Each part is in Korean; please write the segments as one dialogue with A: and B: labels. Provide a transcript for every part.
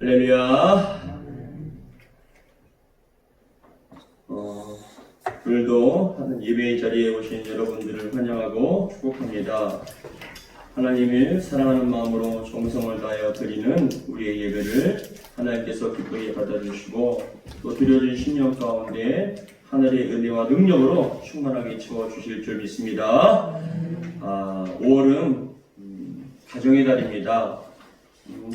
A: 할렐루야. 오늘도 하는 예배의 자리에 오신 여러분들을 환영하고 축복합니다. 하나님을 사랑하는 마음으로 정성을 다하여 드리는 우리의 예배를 하나님께서 기쁘게 받아주시고 또 드려진 신령 가운데 하늘의 은혜와 능력으로 충만하게 채워주실 줄 믿습니다. 5월은 가정의 달입니다.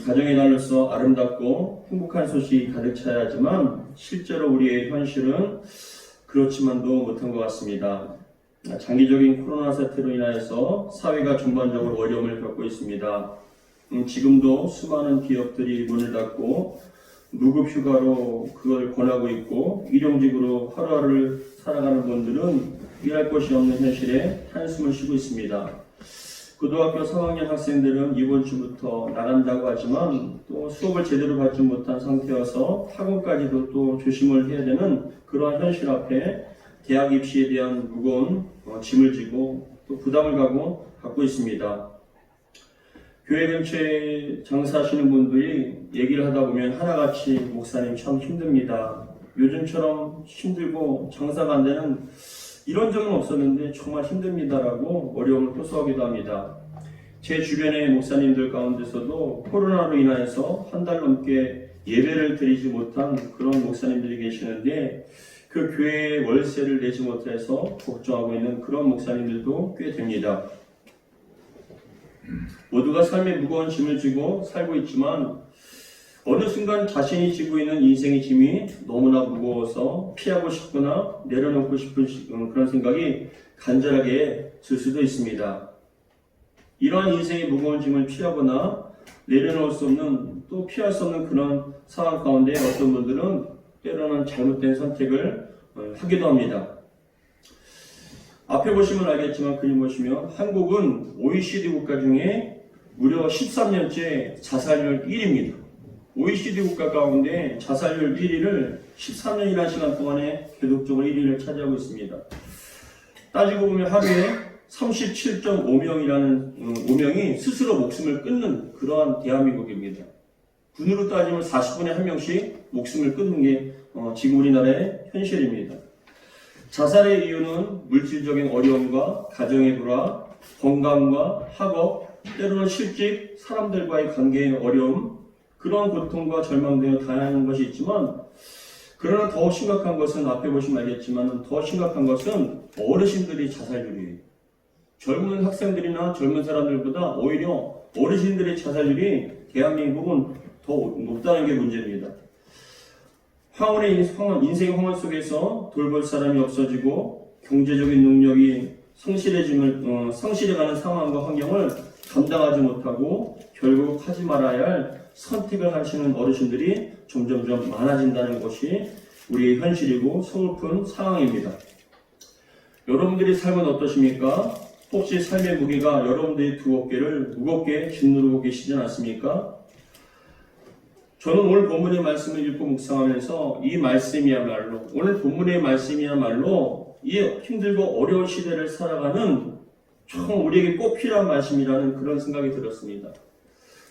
A: 가정의 달로서 아름답고 행복한 소식이 가득 차야 하지만 실제로 우리의 현실은 그렇지만도 못한 것 같습니다. 장기적인 코로나 사태로 인하여서 사회가 전반적으로 어려움을 겪고 있습니다. 지금도 수많은 기업들이 문을 닫고 무급 휴가로 그걸 권하고 있고 일용직으로 하루하루를 살아가는 분들은 일할 곳이 없는 현실에 한숨을 쉬고 있습니다. 고등학교 3학년 학생들은 이번 주부터 나간다고 하지만 또 수업을 제대로 받지 못한 상태여서 학원까지도 또 조심을 해야 되는 그러한 현실 앞에 대학 입시에 대한 무거운 짐을 지고 또 부담을 갖고 있습니다. 교회 근처에 장사하시는 분들이 얘기를 하다 보면 하나같이 목사님 참 힘듭니다. 요즘처럼 힘들고 장사가 안 되는 이런 적은 없었는데 정말 힘듭니다라고 어려움을 호소하기도 합니다. 제 주변의 목사님들 가운데서도 코로나로 인하여서 한 달 넘게 예배를 드리지 못한 그런 목사님들이 계시는데 그 교회에 월세를 내지 못해서 걱정하고 있는 그런 목사님들도 꽤 됩니다. 모두가 삶의 무거운 짐을 지고 살고 있지만 어느 순간 자신이 지고 있는 인생의 짐이 너무나 무거워서 피하고 싶거나 내려놓고 싶은 그런 생각이 간절하게 들 수도 있습니다. 이러한 인생의 무거운 짐을 피하거나 내려놓을 수 없는 또 피할 수 없는 그런 상황 가운데 어떤 분들은 때로는 잘못된 선택을 하기도 합니다. 앞에 보시면 알겠지만 그림 보시면 한국은 OECD 국가 중에 무려 13년째 자살률 1위입니다. OECD 국가 가운데 자살률 1위를 13년이라는 시간 동안에 계속적으로 1위를 차지하고 있습니다. 따지고 보면 하루에 37.5명이 스스로 목숨을 끊는 그러한 대한민국입니다. 군으로 따지면 40분에 1명씩 목숨을 끊는 게 지금 우리나라의 현실입니다. 자살의 이유는 물질적인 어려움과 가정의 불화, 건강과 학업, 때로는 실직, 사람들과의 관계의 어려움, 그런 고통과 절망 등의 다양한 것이 있지만 그러나 더 심각한 것은 앞에 보시면 알겠지만 더 심각한 것은 어르신들이 자살률이에요. 젊은 학생들이나 젊은 사람들보다 오히려 어르신들의 자살률이 대한민국은 더 높다는 게 문제입니다. 인생 황혼 속에서 돌볼 사람이 없어지고 경제적인 능력이 성실해가는 상황과 환경을 감당하지 못하고 결국 하지 말아야 할 선택을 하시는 어르신들이 점점점 많아진다는 것이 우리의 현실이고 서글픈 상황입니다. 여러분들의 삶은 어떠십니까? 혹시 삶의 무게가 여러분들의 두 어깨를 무겁게 짓누르고 계시지 않습니까? 저는 오늘 본문의 말씀을 읽고 묵상하면서 오늘 본문의 말씀이야말로 이 힘들고 어려운 시대를 살아가는 참 우리에게 꼭 필요한 말씀이라는 그런 생각이 들었습니다.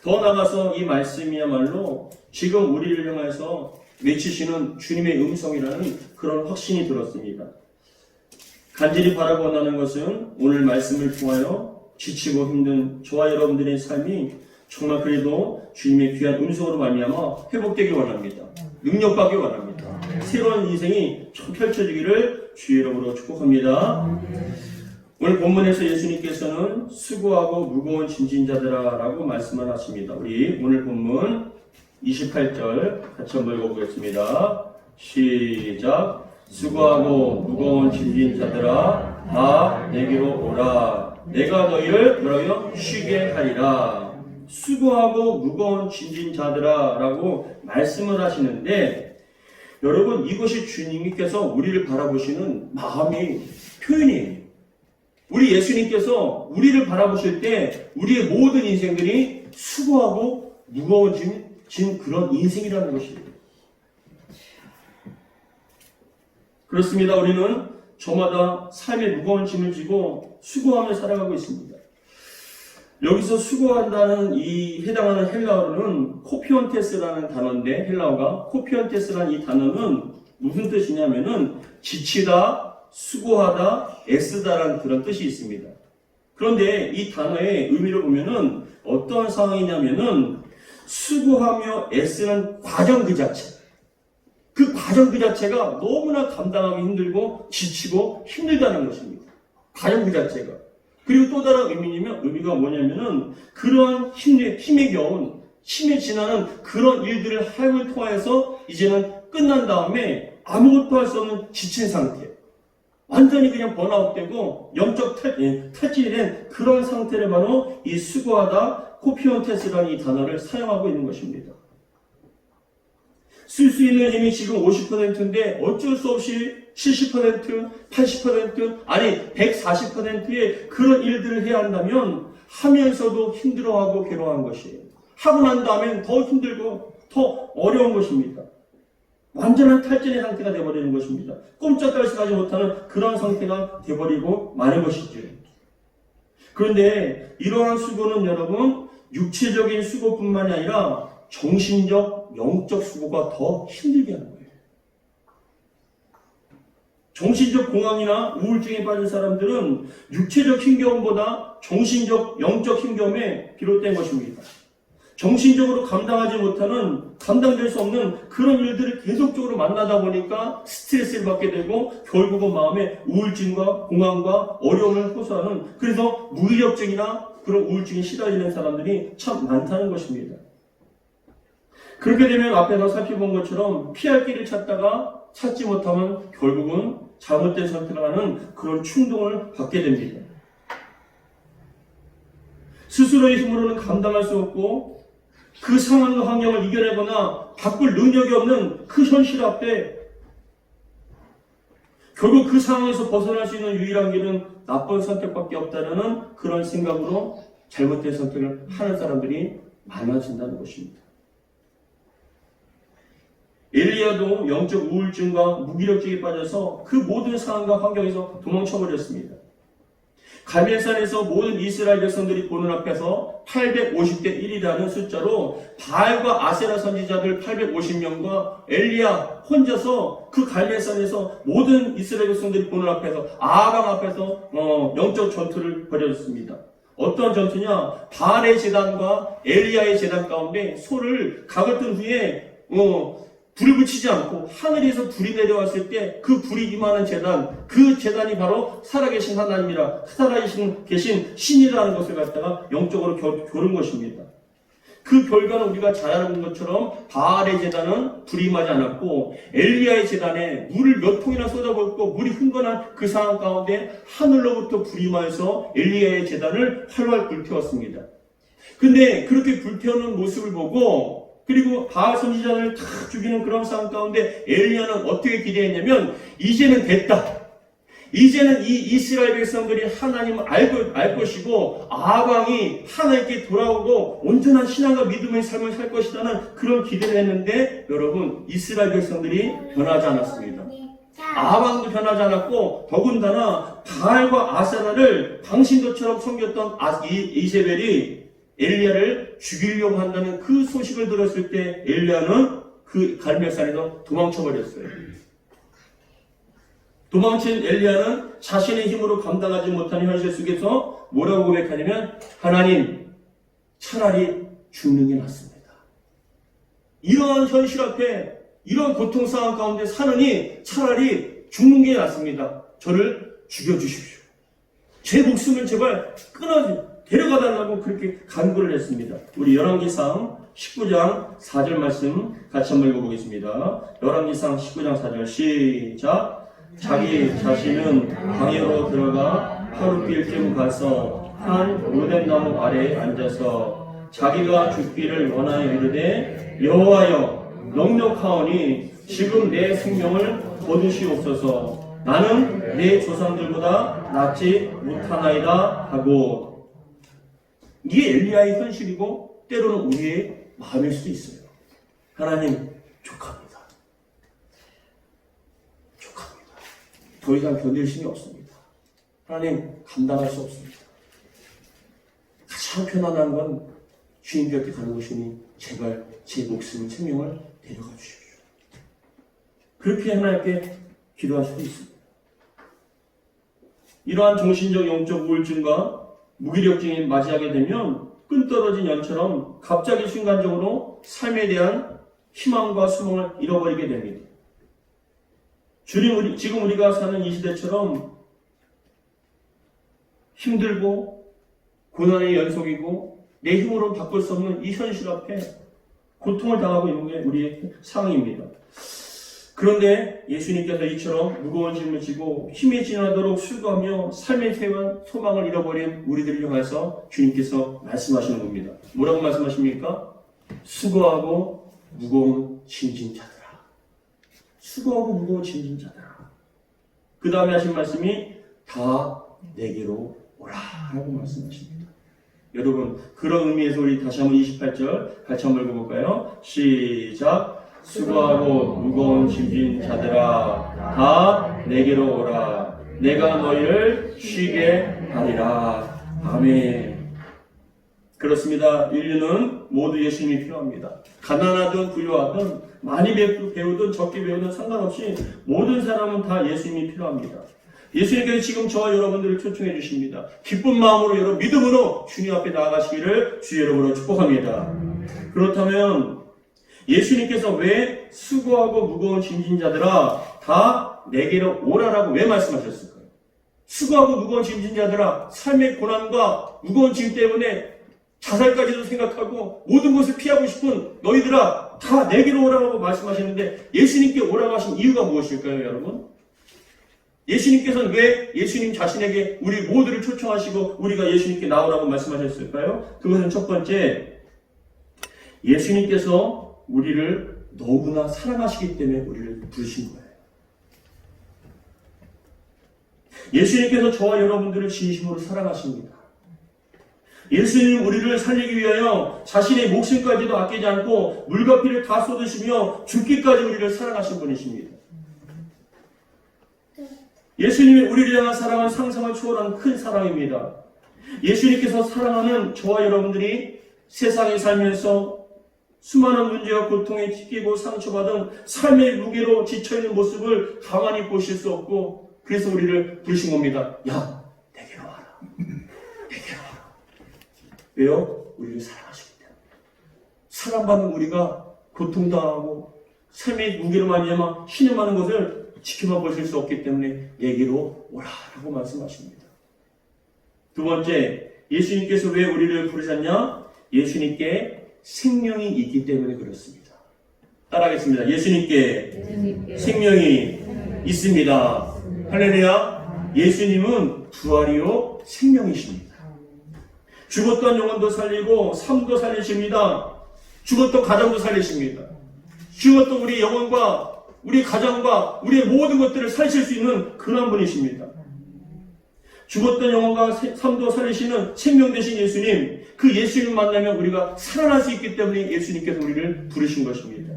A: 더 나아가서 이 말씀이야말로 지금 우리를 향해서 외치시는 주님의 음성이라는 그런 확신이 들었습니다. 간절히 바라고 원하는 것은 오늘 말씀을 통하여 지치고 힘든 저와 여러분들의 삶이 정말 그래도 주님의 귀한 음성으로 말미암아 회복되길 원합니다. 능력받길 원합니다. 새로운 인생이 펼쳐지기를 주의 이름으로 축복합니다. 오늘 본문에서 예수님께서는 수고하고 무거운 짐진 자들아 라고 말씀을 하십니다. 우리 오늘 본문 28절 같이 한번 읽어보겠습니다. 시작. 수고하고 무거운 짐진 자들아 다 내게로 오라. 내가 너희를 뭐라고요? 쉬게 하리라. 수고하고 무거운 짐진 자들아 라고 말씀을 하시는데 여러분 이것이 주님께서 우리를 바라보시는 마음의 표현이에요. 우리 예수님께서 우리를 바라보실 때 우리의 모든 인생들이 수고하고 무거운 짐 그런 인생이라는 것입니다. 그렇습니다. 우리는 저마다 삶의 무거운 짐을 지고 수고하며 살아가고 있습니다. 여기서 수고한다는 이 해당하는 헬라어는 코피온테스라는 단어인데, 헬라어가 코피온테스라는 이 단어는 무슨 뜻이냐면은 지치다, 수고하다, 애쓰다라는 그런 뜻이 있습니다. 그런데 이 단어의 의미를 보면은 어떠한 상황이냐면은 수고하며 애쓰는 과정 그 자체, 그 과정 그 자체가 너무나 감당하기 힘들고 지치고 힘들다는 것입니다. 과정 그 자체가. 그리고 또 다른 의미가 뭐냐면은 그런 힘에 겨운, 힘에 지나는 그런 일들을 삶을 통해서 이제는 끝난 다음에 아무것도 할 수 없는 지친 상태. 완전히 그냥 번아웃되고 영적 탈진이 된 그런 상태를 바로 이 수고하다, 코피온테스라는 이 단어를 사용하고 있는 것입니다. 쓸 수 있는 힘이 지금 50%인데 어쩔 수 없이 70%, 80%, 아니 140%의 그런 일들을 해야 한다면 하면서도 힘들어하고 괴로워한 것이에요. 하고 난 다음엔 더 힘들고 더 어려운 것입니다. 완전한 탈진의 상태가 되어버리는 것입니다. 꼼짝할 수 가지 못하는 그런 상태가 되어버리고 마는 것이죠. 그런데 이러한 수고는 여러분 육체적인 수고뿐만이 아니라 정신적, 영적 수고가 더 힘들게 하는 거예요. 정신적 공황이나 우울증에 빠진 사람들은 육체적 힘겨움보다 정신적, 영적 힘겨움에 비롯된 것입니다. 정신적으로 감당될 수 없는 그런 일들을 계속적으로 만나다 보니까 스트레스를 받게 되고 결국은 마음에 우울증과 공황과 어려움을 호소하는, 그래서 무기력증이나 그런 우울증에 시달리는 사람들이 참 많다는 것입니다. 그렇게 되면 앞에서 살펴본 것처럼 피할 길을 찾다가 찾지 못하면 결국은 잘못된 선택을 하는 그런 충동을 받게 됩니다. 스스로의 힘으로는 감당할 수 없고 그 상황과 환경을 이겨내거나 바꿀 능력이 없는 그 현실 앞에 결국 그 상황에서 벗어날 수 있는 유일한 길은 나쁜 선택밖에 없다는 그런 생각으로 잘못된 선택을 하는 사람들이 많아진다는 것입니다. 엘리야도 영적 우울증과 무기력증에 빠져서 그 모든 상황과 환경에서 도망쳐버렸습니다. 갈멜산에서 모든 이스라엘 백성들이 보는 앞에서 850대 1이라는 숫자로 바알과 아세라 선지자들 850명과 엘리야 혼자서 그 갈멜산에서 모든 이스라엘 백성들이 보는 앞에서 아방 앞에서 영적 전투를 벌였습니다. 어떤 전투냐? 바알의 제단과 엘리야의 제단 가운데 소를 각을 뜬 후에 불을 붙이지 않고 하늘에서 불이 내려왔을 때 그 불이 임하는 재단, 그 재단이 바로 살아계신 하나님이라, 살아계신 신이라는 것을 갖다가 영적으로 겨룬 것입니다. 그 결과는 우리가 잘 아는 것처럼 바알의 재단은 불이 임하지 않았고 엘리야의 재단에 물을 몇 통이나 쏟아붓고 물이 흥건한 그 상황 가운데 하늘로부터 불이 임하여서 엘리야의 재단을 활활 불태웠습니다. 근데 그렇게 불태우는 모습을 보고 그리고 바알 선지자를 다 죽이는 그런 상황 가운데 엘리야는 어떻게 기대했냐면 이제는 됐다. 이제는 이 이스라엘 백성들이 하나님을 알 것이고 아방이 하나님께 돌아오고 온전한 신앙과 믿음의 삶을 살 것이라는 그런 기대를 했는데 여러분 이스라엘 백성들이 변하지 않았습니다. 아방도 변하지 않았고 더군다나 바알과 아세라를 당신도처럼 섬겼던 이세벨이 엘리야를 죽이려고 한다는 그 소식을 들었을 때 엘리야는 그 갈멜산에서 도망쳐버렸어요. 도망친 엘리야는 자신의 힘으로 감당하지 못하는 현실 속에서 뭐라고 고백하냐면 하나님 차라리 죽는 게 낫습니다. 이러한 현실 앞에 이런 고통 상황 가운데 사느니 차라리 죽는 게 낫습니다. 저를 죽여주십시오. 제 목숨을 제발 데려가달라고 그렇게 간구를 했습니다. 우리 열왕기상 19장 4절 말씀 같이 한번 읽어보겠습니다. 열왕기상 19장 4절 시작. 자기 자신은 방으로 들어가 하룻길쯤 가서 한 오뎨나무 아래에 앉아서 자기가 죽기를 원하여 이르되 여호와여 넉넉하오니 지금 내 생명을 거두시옵소서. 나는 내 조상들보다 낫지 못하나이다 하고. 이게 엘리야의 현실이고 때로는 우리의 마음일 수도 있어요. 하나님 족합니다. 더 이상 견딜 힘이 없습니다. 하나님 감당할 수 없습니다. 가장 편안한 건 주님 곁에 가는 것이니 제발 제 목숨, 생명을 데려가 주십시오. 그렇게 하나님께 기도할 수도 있습니다. 이러한 정신적, 영적 우울증과 무기력증이 맞이하게 되면 끈떨어진 연처럼 갑자기 순간적으로 삶에 대한 희망과 소망을 잃어버리게 됩니다. 지금 우리가 사는 이 시대처럼 힘들고 고난의 연속이고 내 힘으로 바꿀 수 없는 이 현실 앞에 고통을 당하고 있는 게 우리의 상황입니다. 그런데 예수님께서 이처럼 무거운 짐을 지고 힘이 지나도록 수고하며 삶의 소망을 잃어버린 우리들을 향해서 주님께서 말씀하시는 겁니다. 뭐라고 말씀하십니까? 수고하고 무거운 짐진 자들아. 수고하고 무거운 짐진 자들아. 그 다음에 하신 말씀이 다 내게로 오라 라고 말씀하십니다. 여러분, 그런 의미에서 우리 다시 한번 28절 같이 한번 읽어볼까요? 시작. 수고하고 무거운 짐진 자들아 다 내게로 오라. 내가 너희를 쉬게 하리라. 아멘. 그렇습니다. 인류는 모두 예수님이 필요합니다. 가난하든 부유하든 많이 배우든 적게 배우든 상관없이 모든 사람은 다 예수님이 필요합니다. 예수님께서 지금 저와 여러분들을 초청해 주십니다. 기쁜 마음으로 여러분 믿음으로 주님 앞에 나아가시기를 주 여러분으로 축복합니다. 그렇다면 예수님께서 왜 수고하고 무거운 짐진 자들아 다 내게로 오라라고 왜 말씀하셨을까요? 수고하고 무거운 짐진 자들아, 삶의 고난과 무거운 짐 때문에 자살까지도 생각하고 모든 것을 피하고 싶은 너희들아 다 내게로 오라고 말씀하셨는데 예수님께 오라고 하신 이유가 무엇일까요, 여러분? 예수님께서는 왜 예수님 자신에게 우리 모두를 초청하시고 우리가 예수님께 나오라고 말씀하셨을까요? 그것은 첫 번째, 예수님께서 우리를 너무나 사랑하시기 때문에 우리를 부르신 거예요. 예수님께서 저와 여러분들을 진심으로 사랑하십니다. 예수님 우리를 살리기 위하여 자신의 목숨까지도 아끼지 않고 물과 피를 다 쏟으시며 죽기까지 우리를 사랑하신 분이십니다. 예수님이 우리를 향한 사랑은 상상을 초월한 큰 사랑입니다. 예수님께서 사랑하는 저와 여러분들이 세상에 살면서 수많은 문제와 고통에 찢기고 상처받은 삶의 무게로 지쳐있는 모습을 가만히 보실 수 없고 그래서 우리를 부르신 겁니다. 야, 내게로 와라. 내게로 와라. 왜요? 우리를 사랑하시기 때문에. 사랑받는 우리가 고통당하고 삶의 무게로 말미암아 신음하는 것을 지켜만 보실 수 없기 때문에 내게로 오라라고 말씀하십니다. 두 번째, 예수님께서 왜 우리를 부르셨냐? 예수님께 생명이 있기 때문에 그렇습니다. 따라하겠습니다. 예수님께 생명이 있습니다. 할렐루야. 예수님은 부활이요 생명이십니다. 죽었던 영혼도 살리고 삶도 살리십니다. 죽었던 가정도 살리십니다. 죽었던 우리 영혼과 우리 가정과 우리의 모든 것들을 살리실 수 있는 그런 분이십니다. 죽었던 영혼과 삶도 살리시는 생명 되신 예수님, 그 예수님 만나면 우리가 살아날 수 있기 때문에 예수님께서 우리를 부르신 것입니다.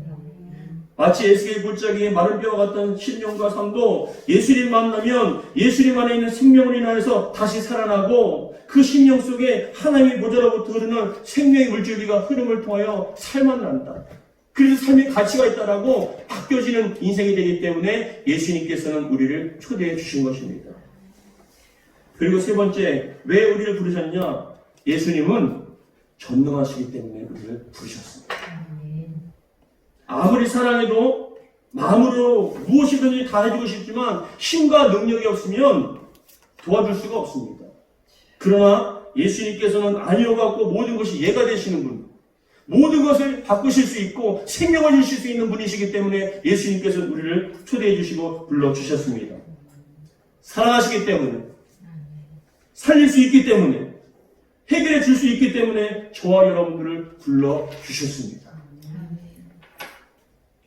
A: 마치 에스겔 골짜기에 마른 뼈와 같던 신령과 삶도 예수님 만나면 예수님 안에 있는 생명을 인하여서 다시 살아나고 그 심령 속에 하나님의 보좌로부터 흐르는 생명의 물줄기가 흐름을 통하여 살만 난다. 그래서 삶의 가치가 있다라고 바뀌어지는 인생이 되기 때문에 예수님께서는 우리를 초대해 주신 것입니다. 그리고 세 번째, 왜 우리를 부르셨냐? 예수님은 전능하시기 때문에 우리를 부르셨습니다. 아무리 사랑해도 마음으로 무엇이든지 다 해주고 싶지만 힘과 능력이 없으면 도와줄 수가 없습니다. 그러나 예수님께서는 아니어갖고 모든 것이 예가 되시는 분, 모든 것을 바꾸실 수 있고 생명을 주실 수 있는 분이시기 때문에 예수님께서는 우리를 초대해 주시고 불러주셨습니다. 사랑하시기 때문에, 살릴 수 있기 때문에, 해결해 줄 수 있기 때문에 저와 여러분들을 불러주셨습니다.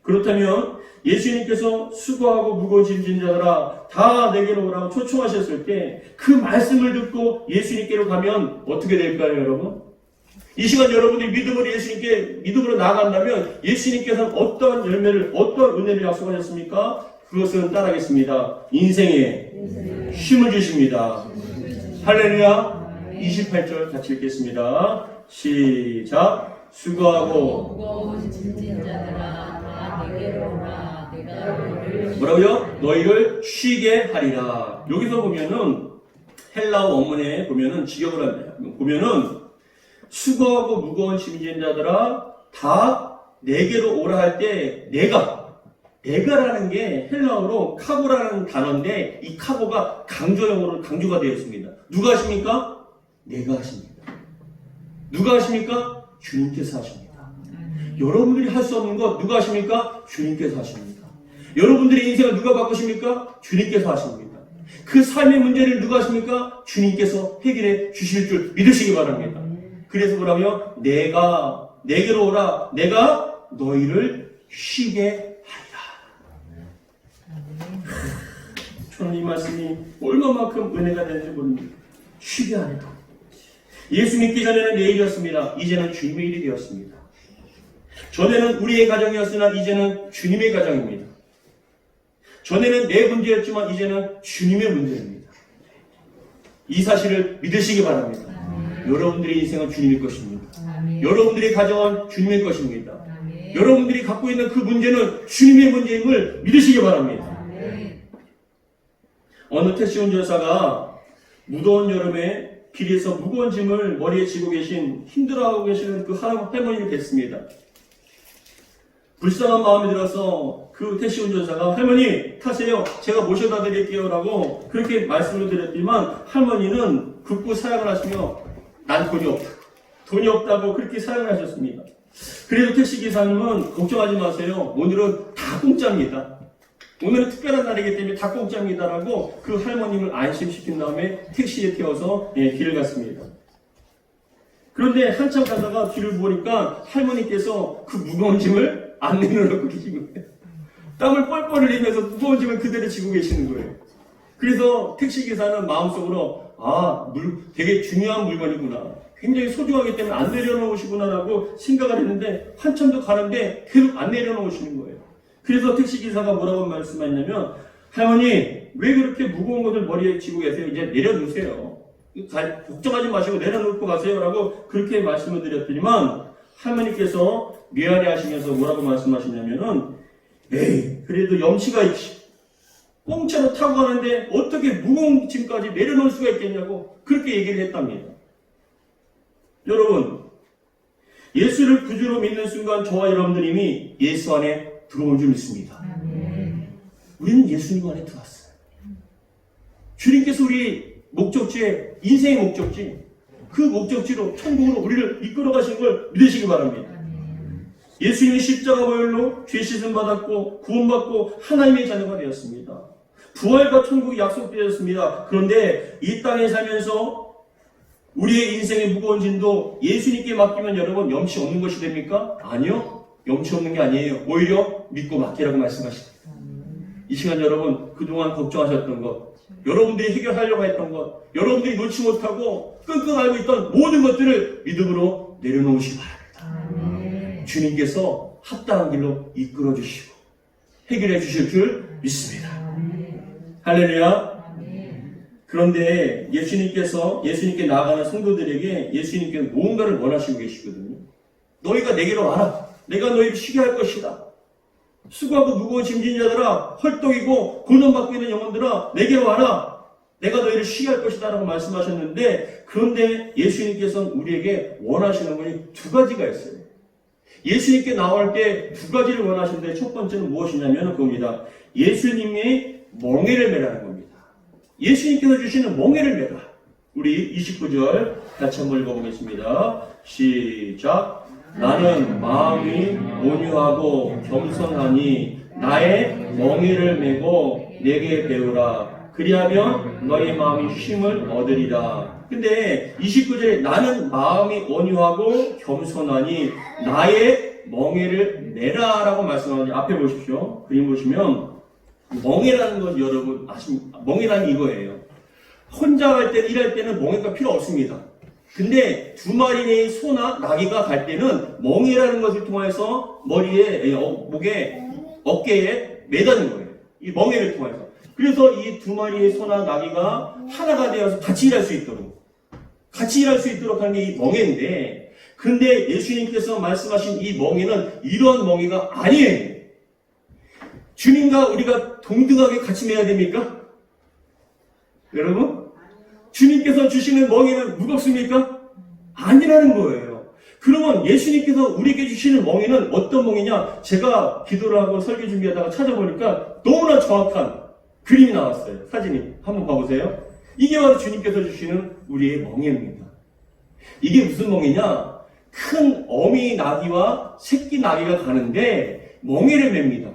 A: 그렇다면 예수님께서 수고하고 무거운 짐진 자들아 다 내게로 오라고 초청하셨을 때 그 말씀을 듣고 예수님께로 가면 어떻게 될까요, 여러분? 이 시간 여러분들이 믿음으로 나아간다면 예수님께서는 어떠한 열매를, 어떠한 은혜를 약속하셨습니까? 그것은 따라하겠습니다. 인생에 쉼을 주십니다. 할렐루야. 28절 같이 읽겠습니다. 시작. 수고하고
B: 무거운 짐진 자들아 다 내게로 오라. 내가 너희를
A: 뭐라고요? 너희를 쉬게 하리라. 여기서 보면은 헬라어 원문에 보면은 직역을 합니다. 보면은 수고하고 무거운 짐진 자들아 다 내게로 오라 할 때 내가라는 게 헬라어로 카고라는 단어인데 이 카고가 강조형으로 강조가 되어 있습니다. 누가 하십니까? 내가 하십니다. 누가 하십니까? 주님께서 하십니다. 여러분들이 할 수 없는 것 누가 하십니까? 주님께서 하십니다. 여러분들의 인생을 누가 바꾸십니까? 주님께서 하십니다. 그 삶의 문제를 누가 하십니까? 주님께서 해결해 주실 줄 믿으시기 바랍니다. 그래서 뭐라고요? 내게로 오라. 내가 너희를 쉬게 하리라. 저는 이 말씀이 얼마만큼 은혜가 되는지 모릅니다. 쉬게 하리라. 예수 믿기 전에는 내 일이었습니다. 이제는 주님의 일이 되었습니다. 전에는 우리의 가정이었으나 이제는 주님의 가정입니다. 전에는 내 문제였지만 이제는 주님의 문제입니다. 이 사실을 믿으시기 바랍니다. 여러분들의 인생은 주님의 것입니다. 여러분들의 가정은 주님의 것입니다. 여러분들이 갖고 있는 그 문제는 주님의 문제임을 믿으시기 바랍니다. 어느 택시 운전사가 무더운 여름에 길에서 무거운 짐을 머리에 지고 계신 힘들어하고 계시는 그 할머니를 뵀습니다. 불쌍한 마음이 들어서 그 택시 운전사가 할머니 타세요. 제가 모셔다 드릴게요 라고 그렇게 말씀을 드렸지만 할머니는 극구 사양을 하시며 난 돈이 없다고 그렇게 사양을 하셨습니다. 그래도 택시기사님은 걱정하지 마세요. 오늘은 다 공짜입니다. 오늘은 특별한 날이기 때문에 다 공짜입니다라고 그 할머님을 안심시킨 다음에 택시에 태워서 길을 갔습니다. 그런데 한참 가다가 뒤를 보니까 할머니께서 그 무거운 짐을 안 내려놓고 계신 거예요. 땀을 뻘뻘 흘리면서 무거운 짐을 그대로 지고 계시는 거예요. 그래서 택시기사는 마음속으로 되게 중요한 물건이구나. 굉장히 소중하기 때문에 안 내려놓으시구나라고 생각을 했는데 한참 더 가는데 계속 안 내려놓으시는 거예요. 그래서 택시기사가 뭐라고 말씀하냐면 할머니 왜 그렇게 무거운 것을 머리에 지고 계세요? 이제 내려놓으세요. 걱정하지 마시고 내려놓고 가세요 라고 그렇게 말씀을 드렸더니만 할머니께서 미안해 하시면서 뭐라고 말씀하시냐면은 에이 그래도 염치가 있지. 공짜로 타고 가는데 어떻게 무거운 짐까지 내려놓을 수가 있겠냐고 그렇게 얘기를 했답니다. 여러분 예수를 구주로 믿는 순간 저와 여러분들 이미 예수 안에 들어온 줄 믿습니다. 우리는 예수님 안에 들어왔어요. 주님께서 우리 목적지에 인생의 목적지 그 목적지로 천국으로 우리를 이끌어 가신 걸 믿으시기 바랍니다. 예수님이 십자가 보혈로 죄 씻음 받았고 구원받고 하나님의 자녀가 되었습니다. 부활과 천국이 약속되었습니다. 그런데 이 땅에 살면서 우리의 인생의 무거운 짐도 예수님께 맡기면 여러분 염치 없는 것이 됩니까? 아니요. 염치 없는 게 아니에요. 오히려 믿고 맡기라고 말씀하십니다. 이 시간 여러분 그동안 걱정하셨던 것 여러분들이 해결하려고 했던 것 여러분들이 놓지 못하고 끙끙 앓고 있던 모든 것들을 믿음으로 내려놓으시기 바랍니다. 주님께서 합당한 길로 이끌어 주시고 해결해 주실 줄 믿습니다. 할렐루야. 그런데 예수님께 나아가는 성도들에게 예수님께서 무언가를 원하시고 계시거든요. 너희가 내게로 와라. 내가 너희를 쉬게 할 것이다. 수고하고 무거운 짐진 자들아, 헐떡이고 고난받고 있는 영혼들아, 내게로 와라. 내가 너희를 쉬게 할 것이다 라고 말씀하셨는데 그런데 예수님께서는 우리에게 원하시는 것이 두 가지가 있어요. 예수님께 나올 때 두 가지를 원하시는데 첫 번째는 무엇이냐면 그겁니다. 예수님이 멍에를 매라는 겁니다. 예수님께서 주시는 멍에를 매라. 우리 29절 같이 한번 읽어보겠습니다. 시작. 나는 마음이 온유하고 겸손하니 나의 멍에를 메고 내게 배우라. 그리하면 너의 마음이 쉼을 얻으리라. 근데 29절에 나는 마음이 온유하고 겸손하니 나의 멍에를 메라 라고 말씀하는데 앞에 보십시오. 그림 보시면 멍에라는 건 여러분 아십니까? 멍에라는 게 이거예요. 혼자 갈 때 일할 때는 멍에가 필요 없습니다. 근데 두 마리의 소나 나귀가 갈 때는 멍에라는 것을 통해서 머리에, 목에, 어깨에 매다는 거예요. 이 멍에를 통해서. 그래서 이 두 마리의 소나 나귀가 하나가 되어서 같이 일할 수 있도록. 같이 일할 수 있도록 하는 게 이 멍에인데, 근데 예수님께서 말씀하신 이 멍에는 이러한 멍에가 아니에요. 주님과 우리가 동등하게 같이 매야 됩니까? 여러분? 주님께서 주시는 멍에는 무겁습니까? 아니라는 거예요. 그러면 예수님께서 우리에게 주시는 멍에는 어떤 멍이냐? 제가 기도를 하고 설교 준비하다가 찾아보니까 너무나 정확한 그림이 나왔어요. 사진이. 한번 봐보세요. 이게 바로 주님께서 주시는 우리의 멍에입니다. 이게 무슨 멍이냐? 큰 어미 나귀와 새끼 나귀가 가는데 멍에를 맵니다.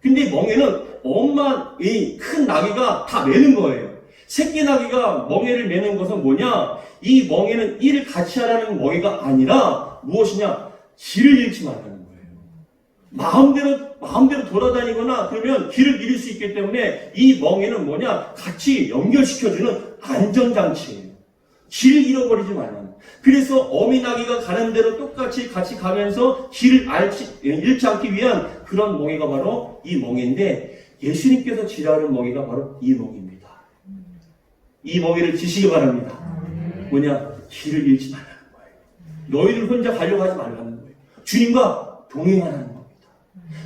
A: 근데 멍에는 엄마의 큰 나귀가 다 매는 거예요. 새끼 나귀가 멍에를 매는 것은 뭐냐? 이 멍에는 일을 같이 하라는 멍에가 아니라 무엇이냐? 길을 잃지 말라는 거예요. 마음대로 돌아다니거나 그러면 길을 잃을 수 있기 때문에 이 멍에는 뭐냐? 같이 연결시켜주는 안전장치예요. 길을 잃어버리지 말라는. 그래서 어미 나귀가 가는 대로 똑같이 같이 가면서 길을 잃지 않기 위한 그런 멍에가 바로 이 멍에인데, 예수님께서 지라는 멍에가 바로 이 멍에입니다. 이 멍에를 지시기 바랍니다. 뭐냐? 길을 잃지 말라는 거예요. 너희들 혼자 가려고 하지 말라는 거예요. 주님과 동행하라는 겁니다.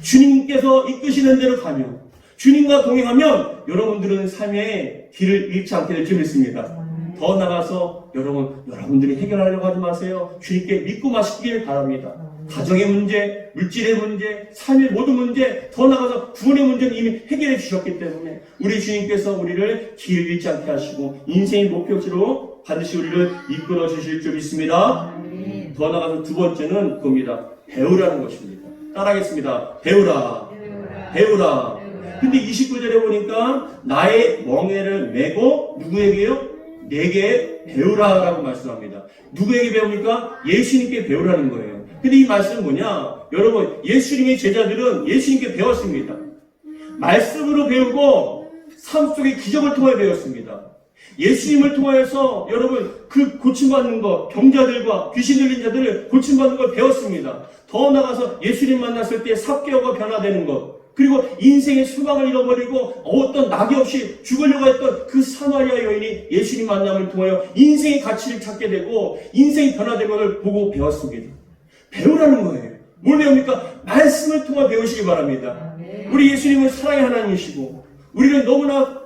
A: 주님께서 이끄시는 대로 가면, 주님과 동행하면 여러분들은 삶의 길을 잃지 않게 될 줄 믿습니다. 더 나가서 여러분들이 해결하려고 하지 마세요. 주님께 믿고 마시기를 바랍니다. 가정의 문제, 물질의 문제, 삶의 모든 문제, 더 나가서 구원의 문제는 이미 해결해 주셨기 때문에 우리 주님께서 우리를 길 잃지 않게 하시고 인생의 목표지로 반드시 우리를 이끌어 주실 줄 믿습니다. 더 나가서 두 번째는 그겁니다. 배우라는 것입니다. 따라하겠습니다. 배우라. 배우라. 근데 29절에 보니까 나의 멍에를 메고 누구에게요? 내게 배우라라고 말씀합니다. 누구에게 배웁니까? 예수님께 배우라는 거예요. 근데 이 말씀은 뭐냐? 여러분, 예수님의 제자들은 예수님께 배웠습니다. 말씀으로 배우고 삶 속의 기적을 통해 배웠습니다. 예수님을 통해서 여러분 그 고침받는 것, 병자들과 귀신 들린 자들을 고침받는 걸 배웠습니다. 더 나아가서 예수님 만났을 때 삭개오가 변화되는 것, 그리고 인생의 수박을 잃어버리고 어떤 낙이 없이 죽으려고 했던 그 사마리아 여인이 예수님 만남을 통하여 인생의 가치를 찾게 되고 인생이 변화된 것을 보고 배웠습니다. 배우라는 거예요. 뭘 배웁니까? 말씀을 통해 배우시기 바랍니다. 우리 예수님은 사랑의 하나님이시고 우리를 너무나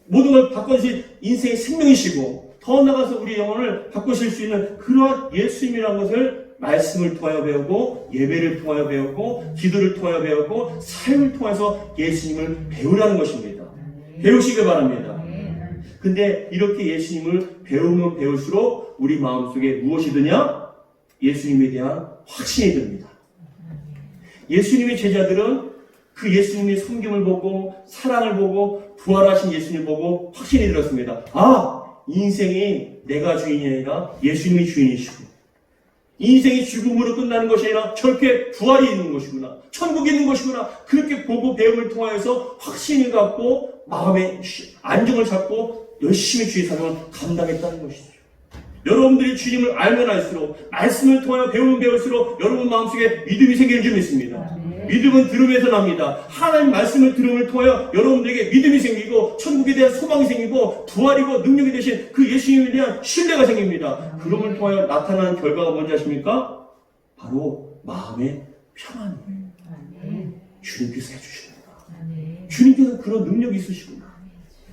A: 모든 걸 바꿔주신 인생의 생명이시고 더 나아가서 우리 영혼을 바꾸실 수 있는 그러한 예수님이라는 것을 말씀을 통하여 배우고 예배를 통하여 배우고 기도를 통하여 배우고 삶을 통해서 예수님을 배우라는 것입니다. 배우시길 바랍니다. 근데 이렇게 예수님을 배우면 배울수록 우리 마음속에 무엇이 드냐? 예수님에 대한 확신이 듭니다. 예수님의 제자들은 그 예수님의 섬김을 보고 사랑을 보고 부활하신 예수님을 보고 확신이 들었습니다. 아, 인생이 내가 주인이 아니라 예수님이 주인이시고 인생이 죽음으로 끝나는 것이 아니라 저렇게 부활이 있는 것이구나. 천국이 있는 것이구나. 그렇게 보고 배움을 통해서 확신을 갖고 마음의 안정을 잡고 열심히 주의 사명을 감당했다는 것이죠. 여러분들이 주님을 알면 알수록 말씀을 통하여 배우면 배울수록 여러분 마음속에 믿음이 생기는 줄 믿습니다. 믿음은 들음에서 납니다. 하나님 말씀을 들음을 통하여 여러분들에게 믿음이 생기고 천국에 대한 소망이 생기고 부활이고 능력이 되신 그 예수님에 대한 신뢰가 생깁니다. 그럼을 통하여 나타나는 결과가 뭔지 아십니까? 바로 마음의 평안이에요. 주님께서 해주십니다. 주님께서 그런 능력이 있으시구나.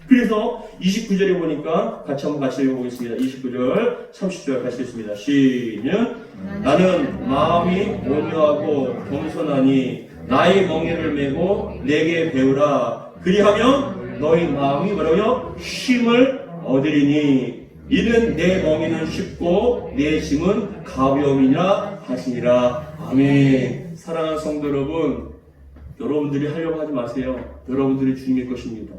A: 그래서 29절에 보니까 같이 읽어보겠습니다. 29절, 30절 같이 읽습니다. 시작. 나는 마음이 온유하고 겸손하니 나의 멍에를 메고 내게 배우라. 그리하면 너희 마음이 뭐라고요? 쉼을 얻으리니 이는 내 멍에는 쉽고 내 짐은 가벼움이라 하시니라. 아멘. 사랑하는 성도 여러분, 여러분들이 하려고 하지 마세요. 여러분들이 주님의 것입니다.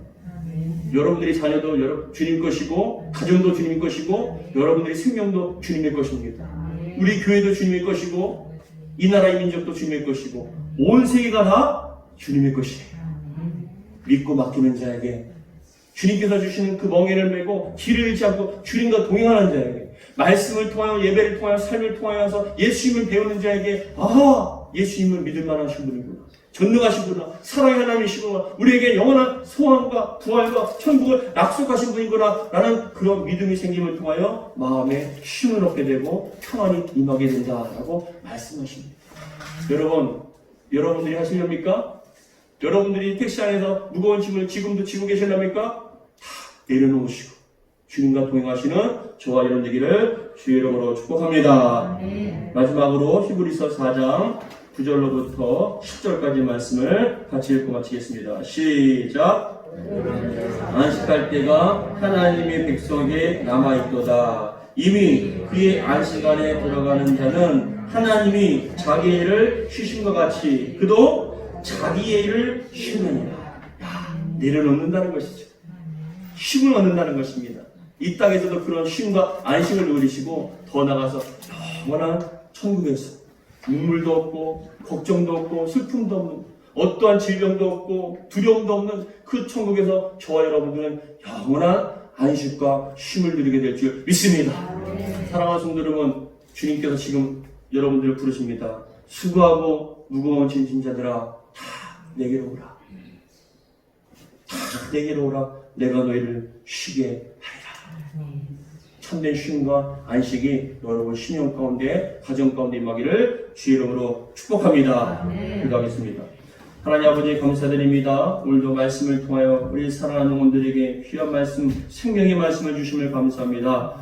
A: 여러분들의 자녀도 주님 것이고 가정도 주님의 것이고 여러분들의 생명도 주님의 것입니다. 우리 교회도 주님의 것이고 이 나라의 민족도 주님의 것이고 온 세계가 다 주님의 것이에요. 믿고 맡기는 자에게 주님께서 주시는 그 멍에를 메고 길을 잃지 않고 주님과 동행하는 자에게 말씀을 통하여 예배를 통하여 삶을 통하여서 예수님을 배우는 자에게 아, 예수님을 믿을 만한 신분이구나. 전능하시구나. 사랑의 하나님이시구나. 우리에게 영원한 소원과 부활과 천국을 약속하신 분이구나. 라는 그런 믿음이 생김을 통하여 마음에 힘을 얻게 되고 평안이 임하게 된다라고 말씀하십니다. 여러분, 여러분들이 하시렵니까? 여러분들이 택시 안에서 무거운 짐을 지금도 지고 계실랍니까? 다 내려놓으시고 주님과 동행하시는 저와 여러분 되기를 주의 이름으로 축복합니다. 마지막으로 히브리서 4장 9절로부터 10절까지 말씀을 같이 읽고 마치겠습니다. 시작. 안식할 때가 하나님의 백성에게 남아있도다. 이미 그의 안식 안에 들어가는 자는 하나님이 자기의 일을 쉬신 것 같이 그도 자기의 일을 쉬느니라. 내려놓는다는 것이죠. 쉼을 얻는다는 것입니다. 이 땅에서도 그런 쉼과 안식을 누리시고 더 나아가서 영원한 천국에서 눈물도 없고 걱정도 없고 슬픔도 없는 어떠한 질병도 없고 두려움도 없는 그 천국에서 저와 여러분들은 영원한 안식과 쉼을 누리게 될 줄 믿습니다. 사랑하는 성도 여러분, 주님께서 지금 여러분들을 부르십니다. 수고하고 무거운 짐진 자들아 다 내게로 오라. 다 내게로 오라. 내가 너희를 쉬게 하리라. 참된 쉼과 안식이 여러분 신용 가운데 가정 가운데 임하기를 주의 이름으로 축복합니다. 기도하겠습니다. 하나님 아버지 감사드립니다. 오늘도 말씀을 통하여 우리 사랑하는 영혼들에게 귀한 말씀, 생명의 말씀을 주심을 감사합니다.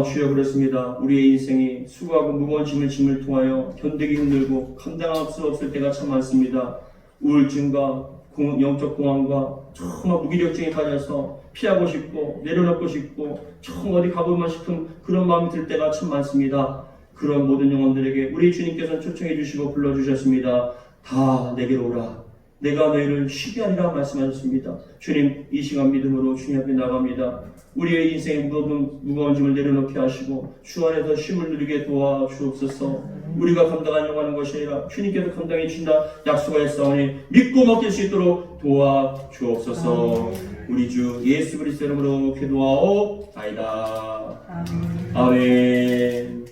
A: 주여 그렇습니다. 우리의 인생이 수고하고 무거운 짐을 통하여 견디기 힘들고 감당할 수 없을 때가 참 많습니다. 우울증과 영적 공황과 정말 무기력증에 빠져서 피하고 싶고 내려놓고 싶고 정말 어디 가보만 싶은 그런 마음이 들 때가 참 많습니다. 그런 모든 영혼들에게 우리 주님께서는 초청해 주시고 불러주셨습니다. 다 내게로 오라. 내가 너희를 쉬게 하리라 말씀하셨습니다. 주님, 이 시간 믿음으로 주님 앞에 나갑니다. 우리의 인생의 무거운 짐을 내려놓게 하시고 주 안에서 쉼을 누리게 도와주옵소서. 우리가 감당하려고 하는 것이 아니라 주님께서 감당해 주신다 약속하였사오니 믿고 맡길 수 있도록 도와주옵소서. 우리 주 예수 그리스도 이름으로 기도하옵나이다. 아멘.